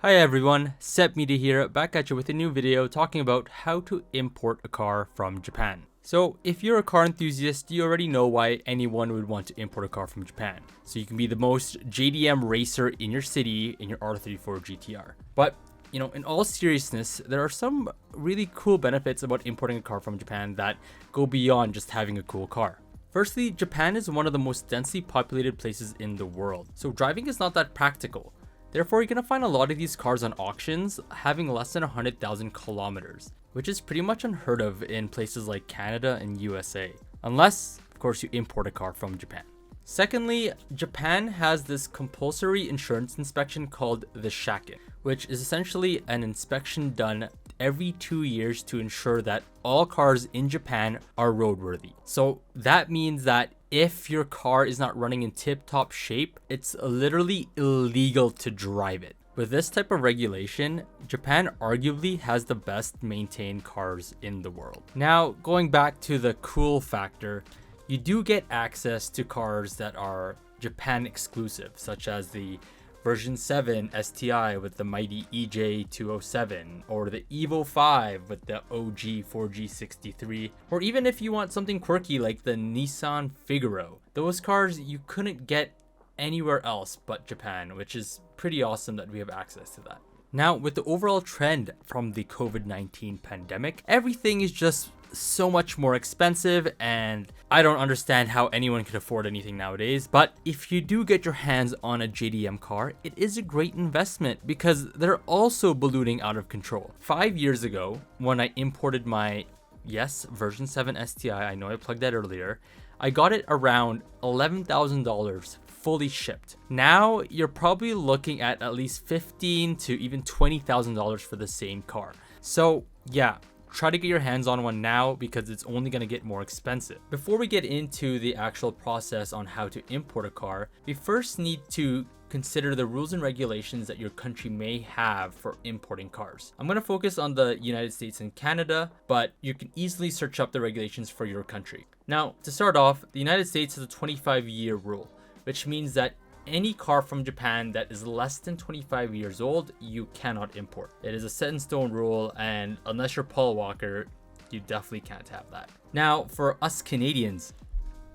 Hi everyone, Sep Media here, back at you with a new video talking about how to import a car from Japan. So if you're a car enthusiast, you already know why anyone would want to import a car from Japan. So you can be the most JDM racer in your city in your R34 GTR. But in all seriousness, there are some really cool benefits about importing a car from Japan that go beyond just having a cool car. Firstly, Japan is one of the most densely populated places in the world, so driving is not that practical. Therefore, you're going to find a lot of these cars on auctions having less than 100,000 kilometers, which is pretty much unheard of in places like Canada and USA, unless, of course, you import a car from Japan. Secondly, Japan has this compulsory insurance inspection called the Shaken, which is essentially an inspection done every 2 years to ensure that all cars in Japan are roadworthy. So that means that if your car is not running in tip-top shape, it's literally illegal to drive it. With this type of regulation, Japan arguably has the best maintained cars in the world. Now, going back to the cool factor, you do get access to cars that are Japan exclusive, such as the version 7 STI with the mighty EJ207, or the Evo 5 with the OG 4G63, or even if you want something quirky like the Nissan Figaro. Those cars you couldn't get anywhere else but Japan, which is pretty awesome that we have access to that. Now, with the overall trend from the COVID-19 pandemic, everything is just so much more expensive, and I don't understand how anyone could afford anything nowadays. But if you do get your hands on a JDM car, it is a great investment because they're also ballooning out of control. 5 years ago, when I imported my version 7 STI, I know I plugged that earlier, I got it around $11,000 fully shipped. Now you're probably looking at least $15,000 to even $20,000 for the same car. So yeah, try to get your hands on one now because it's only going to get more expensive. Before we get into the actual process on how to import a car, we first need to consider the rules and regulations that your country may have for importing cars. I'm going to focus on the United States and Canada, but you can easily search up the regulations for your country. Now, to start off, the United States has a 25-year rule, which means that any car from Japan that is less than 25 years old, you cannot import. It is a set in stone rule, and unless you're Paul Walker, you definitely can't have that. Now, for us Canadians,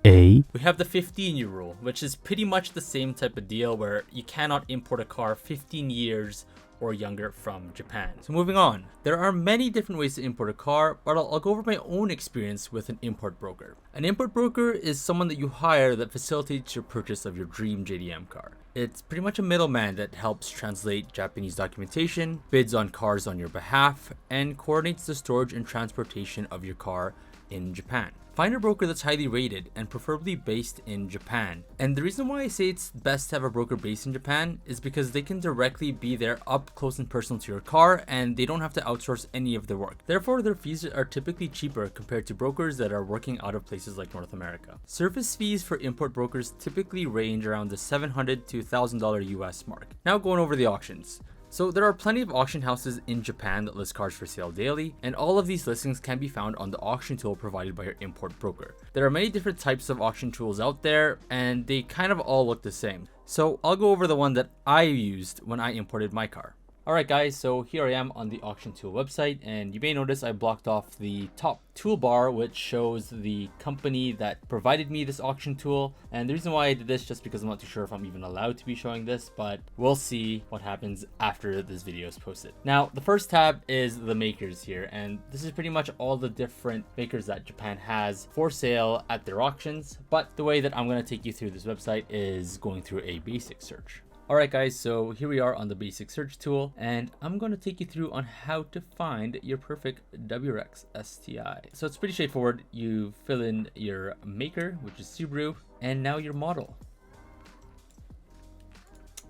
we have the 15-year rule, which is pretty much the same type of deal where you cannot import a car 15 years or younger from Japan. So moving on, there are many different ways to import a car, but I'll go over my own experience with an import broker. An import broker is someone that you hire that facilitates your purchase of your dream JDM car. It's pretty much a middleman that helps translate Japanese documentation, bids on cars on your behalf, and coordinates the storage and transportation of your car in Japan. Find a broker that's highly rated and preferably based in Japan. And the reason why I say it's best to have a broker based in Japan is because they can directly be there up close and personal to your car, and they don't have to outsource any of their work. Therefore, their fees are typically cheaper compared to brokers that are working out of places like North America. Service fees for import brokers typically range around the $700 to $1,000 US mark. Now going over the auctions. So there are plenty of auction houses in Japan that list cars for sale daily, and all of these listings can be found on the auction tool provided by your import broker. There are many different types of auction tools out there, and they kind of all look the same. So I'll go over the one that I used when I imported my car. Alright guys, so here I am on the auction tool website, and you may notice I blocked off the top toolbar, which shows the company that provided me this auction tool. And the reason why I did this just because I'm not too sure if I'm even allowed to be showing this, but we'll see what happens after this video is posted. Now, the first tab is the makers here, and this is pretty much all the different makers that Japan has for sale at their auctions. But the way that I'm going to take you through this website is going through a basic search. Alright guys, so here we are on the basic search tool, and I'm going to take you through on how to find your perfect WRX STI. So it's pretty straightforward. You fill in your maker, which is Subaru, and now your model.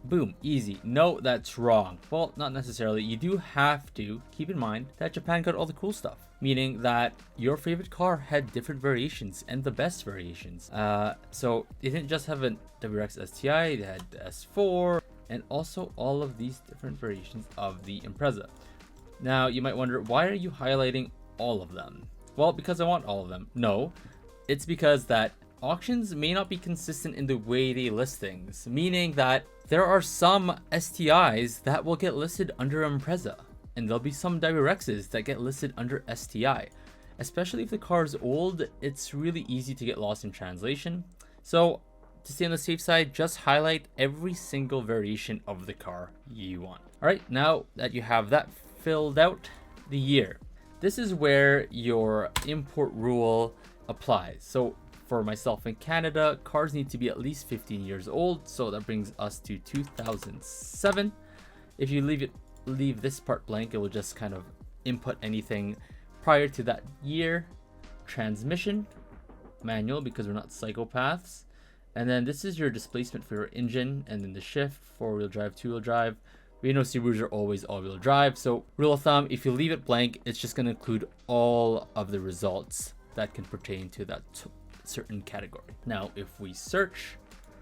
Boom, easy. No, that's wrong. Well, not necessarily. You do have to keep in mind that Japan got all the cool stuff, meaning that your favorite car had different variations and the best variations. So it didn't just have a WRX STI, it had the S4 and also all of these different variations of the Impreza. Now you might wonder, why are you highlighting all of them? Well, because I want all of them. No, it's because that auctions may not be consistent in the way they list things, meaning that there are some STIs that will get listed under Impreza, and there'll be some WRXs that get listed under STI. Especially if the car is old, it's really easy to get lost in translation. So to stay on the safe side, just highlight every single variation of the car you want. All right, now that you have that filled out, the year. This is where your import rule applies. So for myself in Canada, cars need to be at least 15 years old. So that brings us to 2007. If you leave this part blank, it will just kind of input anything prior to that year. Transmission, manual, because we're not psychopaths. And then this is your displacement for your engine, and then the shift, 4-wheel drive, 2-wheel drive. We know Subarus are always all-wheel drive. So rule of thumb, if you leave it blank, it's just going to include all of the results that can pertain to that certain category. Now, if we search.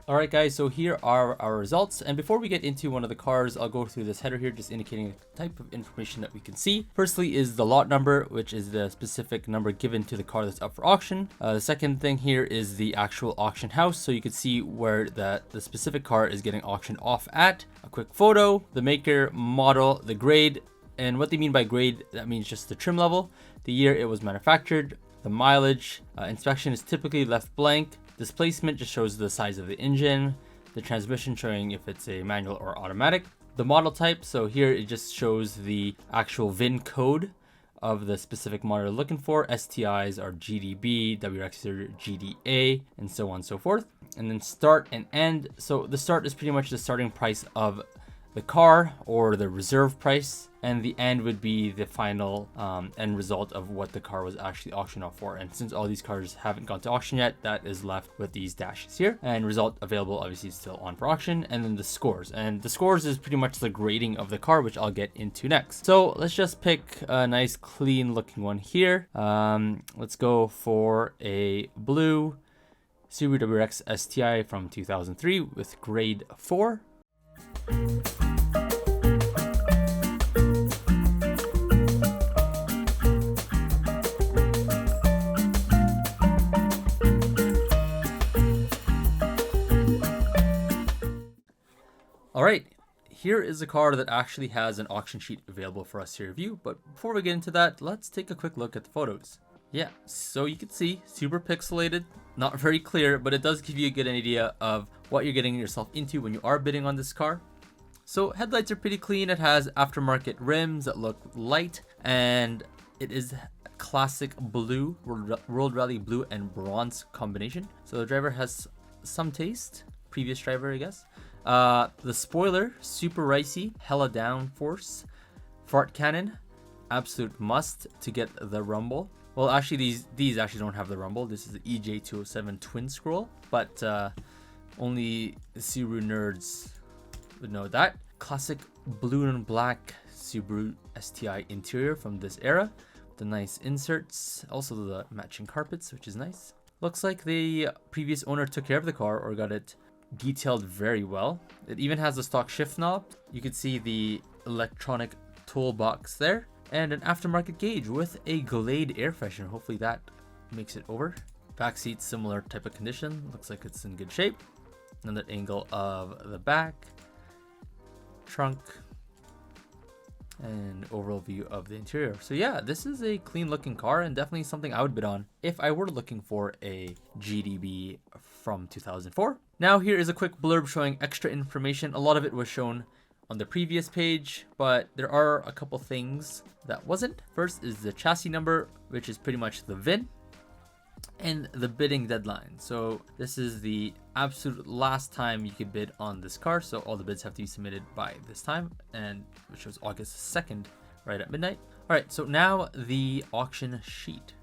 All right, guys, so here are our results. And before we get into one of the cars, I'll go through this header here, just indicating the type of information that we can see. Firstly is the lot number, which is the specific number given to the car that's up for auction. The second thing here is the actual auction house. So you can see where the specific car is getting auctioned off at. A quick photo, the maker, model, the grade. And what they mean by grade, that means just the trim level, the year it was manufactured, the mileage. Inspection is typically left blank. Displacement just shows the size of the engine, the transmission showing if it's a manual or automatic, the model type. So here it just shows the actual VIN code of the specific model you're looking for. STIs are GDB, WRX are GDA, and so on and so forth. And then start and end. So the start is pretty much the starting price of the car or the reserve price, and the end would be the final end result of what the car was actually auctioned off for. And since all these cars haven't gone to auction yet, that is left with these dashes here, and result available obviously is still on for auction. And then the scores, and the scores is pretty much the grading of the car, which I'll get into next. So let's just pick a nice clean looking one here. Let's go for a blue Subaru WRX STI from 2003 with grade 4. All right, here is a car that actually has an auction sheet available for us to review. But before we get into that, let's take a quick look at the photos. Yeah, so you can see super pixelated, not very clear, but it does give you a good idea of what you're getting yourself into when you are bidding on this car. So headlights are pretty clean. It has aftermarket rims that look light, and it is classic blue, World Rally blue and bronze combination. So the driver has some taste, previous driver, I guess. The spoiler, super ricey, hella downforce. Fart cannon, absolute must to get the rumble. Well, actually these actually don't have the rumble. This is the EJ207 twin scroll, but only Subaru nerds would know that. Classic blue and black Subaru STI interior from this era. The nice inserts, also the matching carpets, which is nice. Looks like the previous owner took care of the car or got it detailed very well. It even has the stock shift knob. You can see the electronic toolbox there, and an aftermarket gauge with a Glade air freshener. Hopefully that makes it over. Back seat, similar type of condition. Looks like it's in good shape. Another angle of the back, trunk, and overall view of the interior. So yeah, this is a clean looking car and definitely something I would bid on if I were looking for a GDB from 2004. Now here is a quick blurb showing extra information. A lot of it was shown on the previous page, but there are a couple things that wasn't. First is the chassis number, which is pretty much the VIN, and the bidding deadline. So this is the absolute last time you could bid on this car. So all the bids have to be submitted by this time, and which was August 2nd, right at midnight. All right, so now the auction sheet.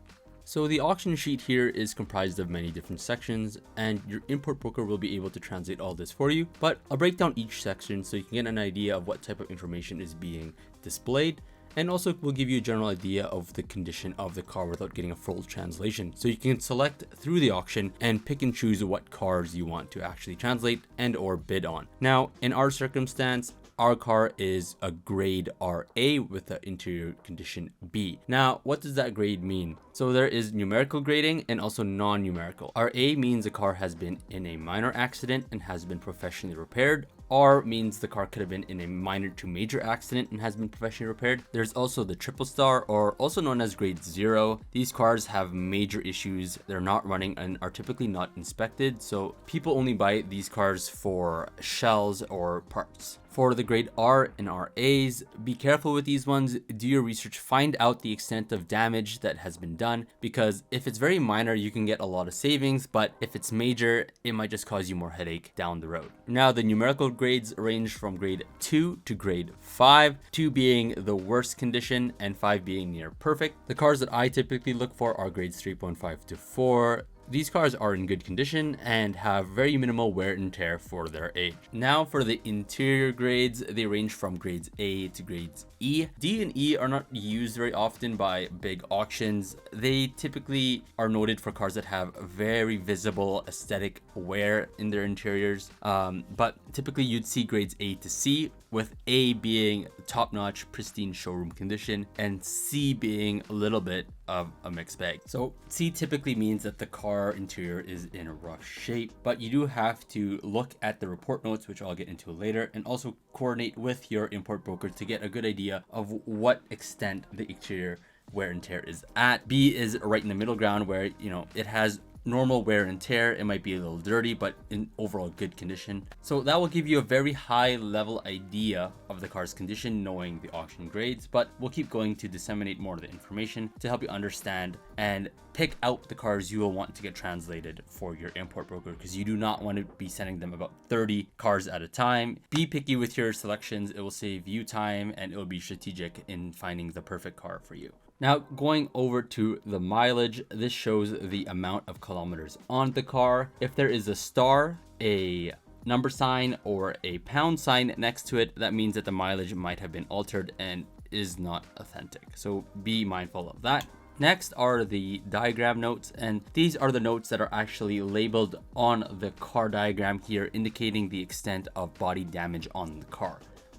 So the auction sheet here is comprised of many different sections, and your import broker will be able to translate all this for you. But I'll break down each section so you can get an idea of what type of information is being displayed, and also will give you a general idea of the condition of the car without getting a full translation. So you can select through the auction and pick and choose what cars you want to actually translate and or bid on. Now, in our circumstance, our car is a grade RA with an interior condition B. Now, what does that grade mean? So there is numerical grading and also non-numerical. RA means the car has been in a minor accident and has been professionally repaired. R means the car could have been in a minor to major accident and has been professionally repaired. There's also the triple star, or also known as grade 0. These cars have major issues. They're not running and are typically not inspected. So people only buy these cars for shells or parts. For the grade R and RAs, be careful with these ones. Do your research, find out the extent of damage that has been done, because if it's very minor, you can get a lot of savings, but if it's major, it might just cause you more headache down the road. Now, the numerical grades range from grade 2 to grade 5, 2 being the worst condition and 5 being near perfect. The cars that I typically look for are grades 3.5 to 4. These cars are in good condition and have very minimal wear and tear for their age. Now for the interior grades, they range from grades A to grades E. D and E are not used very often by big auctions. They typically are noted for cars that have very visible aesthetic wear in their interiors. But typically you'd see grades A to C, with A being top-notch, pristine showroom condition, and C being a little bit of a mixed bag. So C typically means that the car interior is in a rough shape, but you do have to look at the report notes, which I'll get into later, and also coordinate with your import broker to get a good idea of what extent the exterior wear and tear is at. B is right in the middle ground where, you know, it has normal wear and tear. It might be a little dirty, but in overall good condition. So that will give you a very high level idea of the car's condition, knowing the auction grades, but we'll keep going to disseminate more of the information to help you understand and pick out the cars you will want to get translated for your import broker, because you do not want to be sending them about 30 cars at a time. Be picky with your selections. It will save you time and it will be strategic in finding the perfect car for you. Now, going over to the mileage, this shows the amount of kilometers on the car. If there is a star, a number sign, or a pound sign next to it, that means that the mileage might have been altered and is not authentic. So be mindful of that. Next are the diagram notes, and these are the notes that are actually labeled on the car diagram here, indicating the extent of body damage on the car.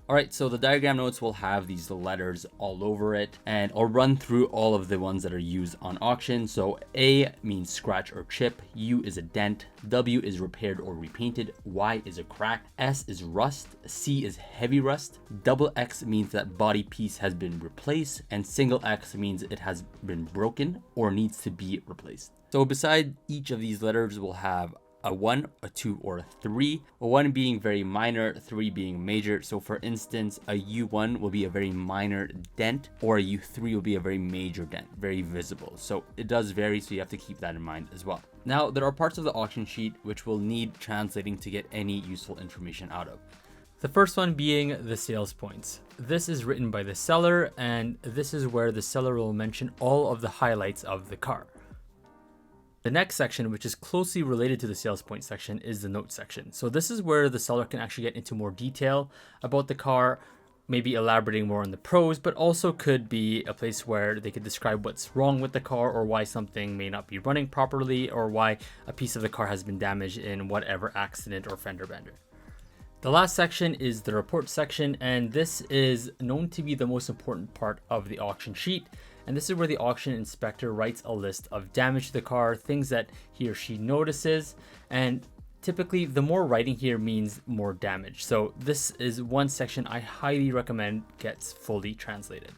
Alright, so the diagram notes will have these letters all over it, and I'll run through all of the ones that are used on auction. So A means scratch or chip, U is a dent, W is repaired or repainted, Y is a crack, S is rust, C is heavy rust, double X means that body piece has been replaced, and single X means it has been broken or needs to be replaced. So beside each of these letters, we'll have a 1, a 2, or a 3, a 1 being very minor, 3 being major. So for instance, a U1 will be a very minor dent, or a U3 will be a very major dent, very visible. So it does vary, so you have to keep that in mind as well. Now, there are parts of the auction sheet which will need translating to get any useful information out of. The first one being the sales points. This is written by the seller, and this is where the seller will mention all of the highlights of the car. The next section, which is closely related to the sales point section, is the notes section. So this is where the seller can actually get into more detail about the car, maybe elaborating more on the pros, but also could be a place where they could describe what's wrong with the car, or why something may not be running properly, or why a piece of the car has been damaged in whatever accident or fender bender. The last section is the report section, and this is known to be the most important part of the auction sheet. And this is where the auction inspector writes a list of damage to the car, things that he or she notices, and typically the more writing here means more damage. So this is one section I highly recommend gets fully translated.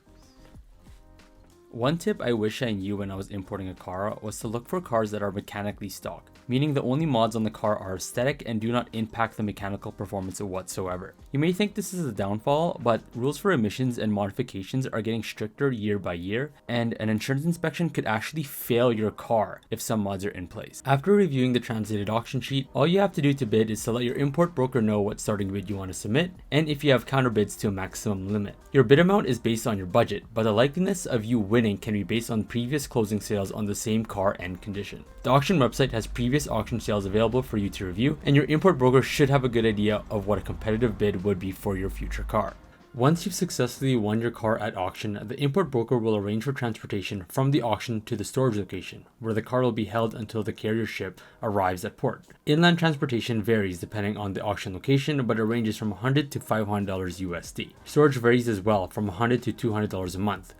One tip I wish I knew when I was importing a car was to look for cars that are mechanically stock, meaning the only mods on the car are aesthetic and do not impact the mechanical performance whatsoever. You may think this is a downfall, but rules for emissions and modifications are getting stricter year by year, and an insurance inspection could actually fail your car if some mods are in place. After reviewing the translated auction sheet, all you have to do to bid is to let your import broker know what starting bid you want to submit, and if you have counter bids to a maximum limit. Your bid amount is based on your budget, but the likeliness of you winning can be based on previous closing sales on the same car and condition. The auction website has previous auction sales available for you to review, and your import broker should have a good idea of what a competitive bid would be for your future car. Once you've successfully won your car at auction, the import broker will arrange for transportation from the auction to the storage location, where the car will be held until the carrier ship arrives at port. Inland transportation varies depending on the auction location, but it ranges from $100 to $500 USD. Storage varies as well, from $100 to $200 a month.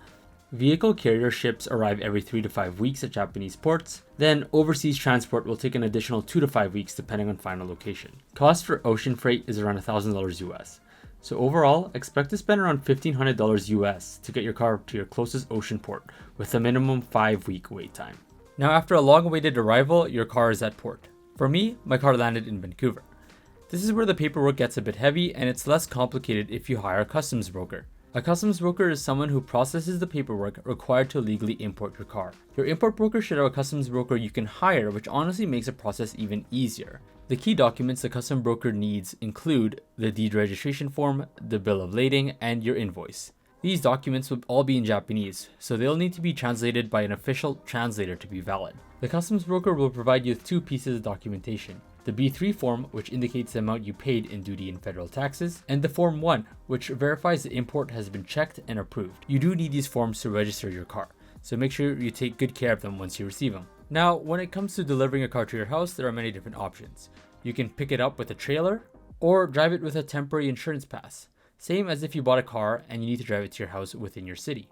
Vehicle carrier ships arrive every 3 to 5 weeks at Japanese ports. Then overseas transport will take an additional 2 to 5 weeks depending on final location. Cost for ocean freight is around $1,000 US. So overall, expect to spend around $1,500 US to get your car to your closest ocean port with a minimum 5-week wait time. Now after a long-awaited arrival, your car is at port. For me, my car landed in Vancouver. This is where the paperwork gets a bit heavy and it's less complicated if you hire a customs broker. A customs broker is someone who processes the paperwork required to legally import your car. Your import broker should have a customs broker you can hire, which honestly makes the process even easier. The key documents the customs broker needs include the deed registration form, the bill of lading, and your invoice. These documents will all be in Japanese, so they'll need to be translated by an official translator to be valid. The customs broker will provide you with 2 pieces of documentation: the B3 form, which indicates the amount you paid in duty and federal taxes, and the Form 1, which verifies the import has been checked and approved. You do need these forms to register your car, so make sure you take good care of them once you receive them. Now, when it comes to delivering a car to your house, there are many different options. You can pick it up with a trailer, or drive it with a temporary insurance pass, same as if you bought a car and you need to drive it to your house within your city.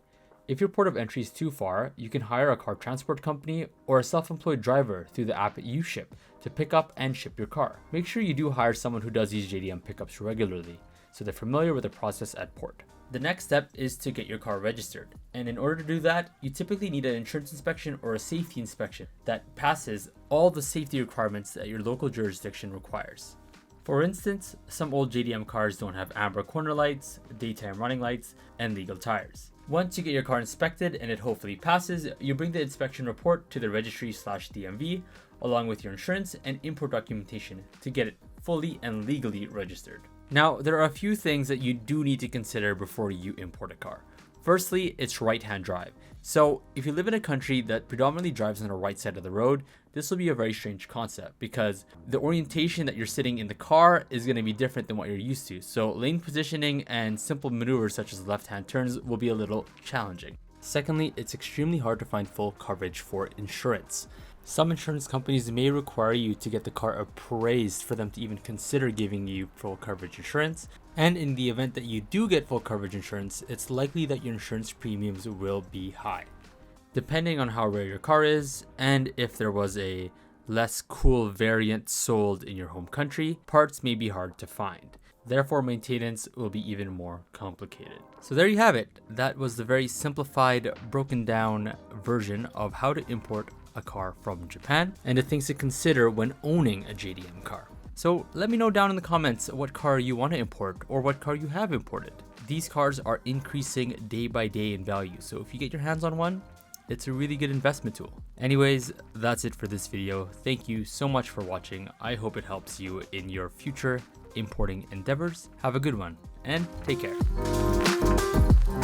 If your port of entry is too far, you can hire a car transport company or a self-employed driver through the app UShip to pick up and ship your car. Make sure you do hire someone who does these JDM pickups regularly, so they're familiar with the process at port. The next step is to get your car registered, and in order to do that, you typically need an insurance inspection or a safety inspection that passes all the safety requirements that your local jurisdiction requires. For instance, some old JDM cars don't have amber corner lights, daytime running lights, and legal tires. Once you get your car inspected and it hopefully passes, you bring the inspection report to the registry/DMV along with your insurance and import documentation to get it fully and legally registered. Now, there are a few things that you do need to consider before you import a car. Firstly, it's right-hand drive. So if you live in a country that predominantly drives on the right side of the road, this will be a very strange concept because the orientation that you're sitting in the car is going to be different than what you're used to. So lane positioning and simple maneuvers such as left-hand turns will be a little challenging. Secondly, it's extremely hard to find full coverage for insurance. Some insurance companies may require you to get the car appraised for them to even consider giving you full coverage insurance. And in the event that you do get full coverage insurance, it's likely that your insurance premiums will be high. Depending on how rare your car is, and if there was a less cool variant sold in your home country, parts may be hard to find. Therefore, maintenance will be even more complicated. So there you have it. That was the very simplified, broken down version of how to import a car from Japan and the things to consider when owning a JDM car. So let me know down in the comments what car you want to import or what car you have imported. These cars are increasing day by day in value, so if you get your hands on one, it's a really good investment tool. Anyways, that's it for this video. Thank you so much for watching. I hope it helps you in your future importing endeavors. Have a good one and take care.